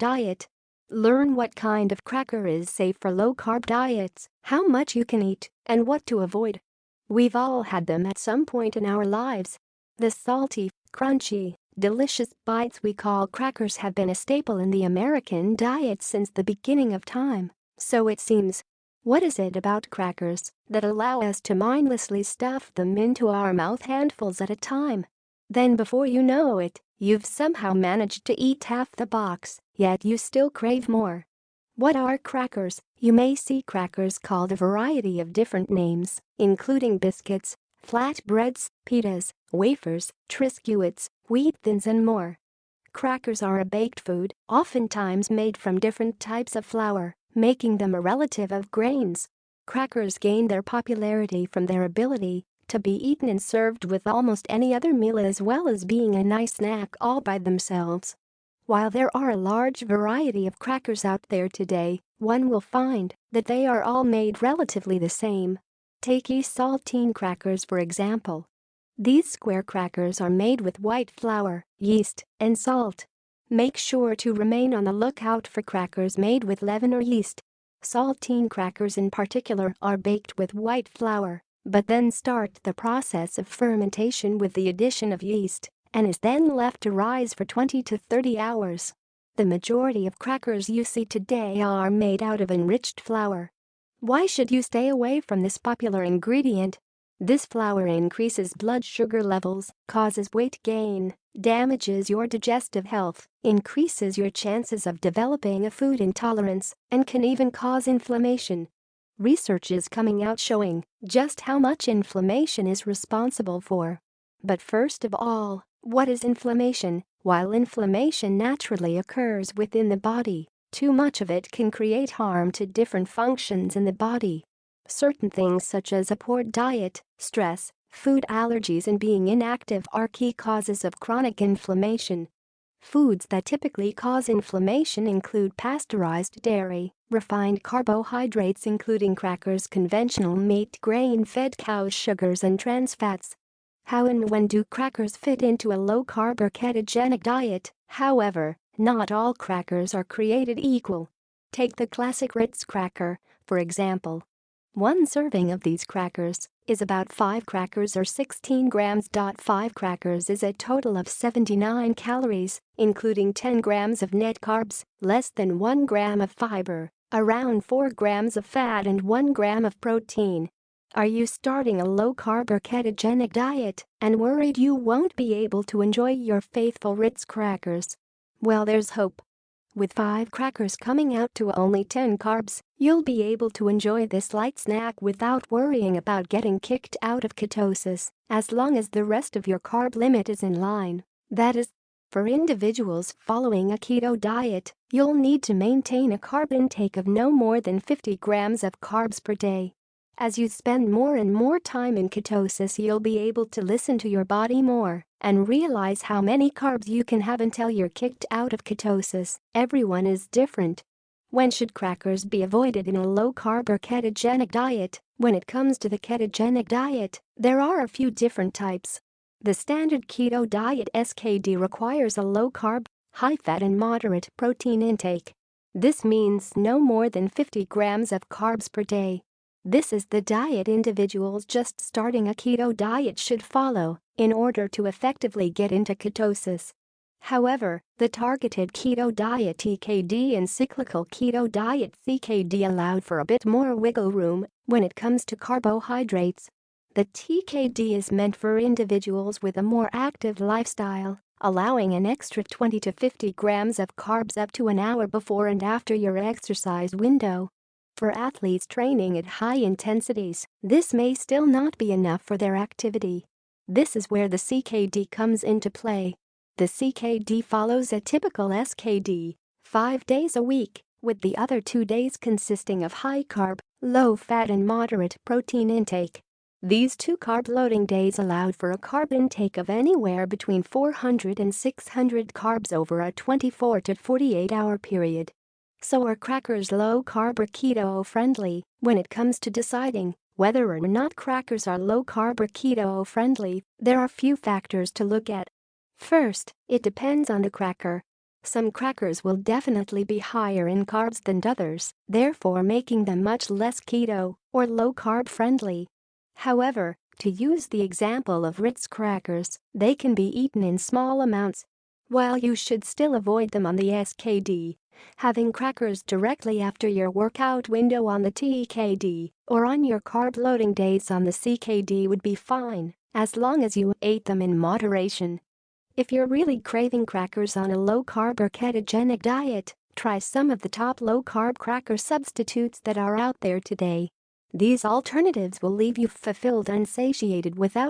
diet. Learn what kind of cracker is safe for low-carb diets, how much you can eat, and what to avoid. We've all had them at some point in our lives. The salty, crunchy, delicious bites we call crackers have been a staple in the American diet since the beginning of time, so it seems. What is it about crackers that allow us to mindlessly stuff them into our mouth handfuls at a time? Then before you know it, you've somehow managed to eat half the box, yet you still crave more. What are crackers? You may see crackers called a variety of different names, including biscuits, flatbreads, pitas, wafers, triscuits, wheat thins and more. Crackers are a baked food, oftentimes made from different types of flour, making them a relative of grains. Crackers gain their popularity from their ability to be eaten and served with almost any other meal, as well as being a nice snack all by themselves. While there are a large variety of crackers out there today, one will find that they are all made relatively the same. Take saltine crackers for example. These square crackers are made with white flour, yeast, and salt. Make sure to remain on the lookout for crackers made with leaven or yeast. Saltine crackers in particular are baked with white flour, but then start the process of fermentation with the addition of yeast, and is then left to rise for 20 to 30 hours. The majority of crackers you see today are made out of enriched flour. Why should you stay away from this popular ingredient? This flour increases blood sugar levels, causes weight gain, damages your digestive health, increases your chances of developing a food intolerance, and can even cause inflammation. Research is coming out showing just how much inflammation is responsible for. But first of all, what is inflammation? While inflammation naturally occurs within the body, too much of it can create harm to different functions in the body. Certain things such as a poor diet, stress, food allergies, and being inactive are key causes of chronic inflammation. Foods that typically cause inflammation include pasteurized dairy, refined carbohydrates including crackers, conventional meat, grain-fed cow sugars, and trans fats. How and when do crackers fit into a low-carb or ketogenic diet? However, not all crackers are created equal. Take the classic Ritz cracker, for example. One serving of these crackers is about 5 crackers or 16 grams. 5 crackers is a total of 79 calories, including 10 grams of net carbs, less than 1 gram of fiber, around 4 grams of fat, and 1 gram of protein. Are you starting a low-carb or ketogenic diet and worried you won't be able to enjoy your faithful Ritz crackers? Well, there's hope. With 5 crackers coming out to only 10 carbs, you'll be able to enjoy this light snack without worrying about getting kicked out of ketosis, as long as the rest of your carb limit is in line. That is, for individuals following a keto diet, you'll need to maintain a carb intake of no more than 50 grams of carbs per day. As you spend more and more time in ketosis, you'll be able to listen to your body more and realize how many carbs you can have until you're kicked out of ketosis. Everyone is different. When should crackers be avoided in a low-carb or ketogenic diet? When it comes to the ketogenic diet, there are a few different types. The standard keto diet (SKD) requires a low-carb, high-fat and moderate protein intake. This means no more than 50 grams of carbs per day. This is the diet individuals just starting a keto diet should follow in order to effectively get into ketosis. However, the targeted keto diet (TKD) and cyclical keto diet (CKD) allowed for a bit more wiggle room when it comes to carbohydrates. The TKD is meant for individuals with a more active lifestyle, allowing an extra 20 to 50 grams of carbs up to an hour before and after your exercise window. For athletes training at high intensities, this may still not be enough for their activity. This is where the CKD comes into play. The CKD follows a typical SKD, 5 days a week, with the other 2 days consisting of high carb, low fat and moderate protein intake. These 2 carb loading days allowed for a carb intake of anywhere between 400 and 600 carbs over a 24 to 48 hour period. So are crackers low-carb or keto-friendly? When it comes to deciding whether or not crackers are low-carb or keto-friendly, there are few factors to look at. First, it depends on the cracker. Some crackers will definitely be higher in carbs than others, therefore making them much less keto or low-carb friendly. However, to use the example of Ritz crackers, they can be eaten in small amounts. While you should still avoid them on the SKD, having crackers directly after your workout window on the TKD or on your carb loading days on the CKD would be fine, as long as you ate them in moderation. If you're really craving crackers on a low-carb or ketogenic diet, try some of the top low-carb cracker substitutes that are out there today. These alternatives will leave you fulfilled and satiated without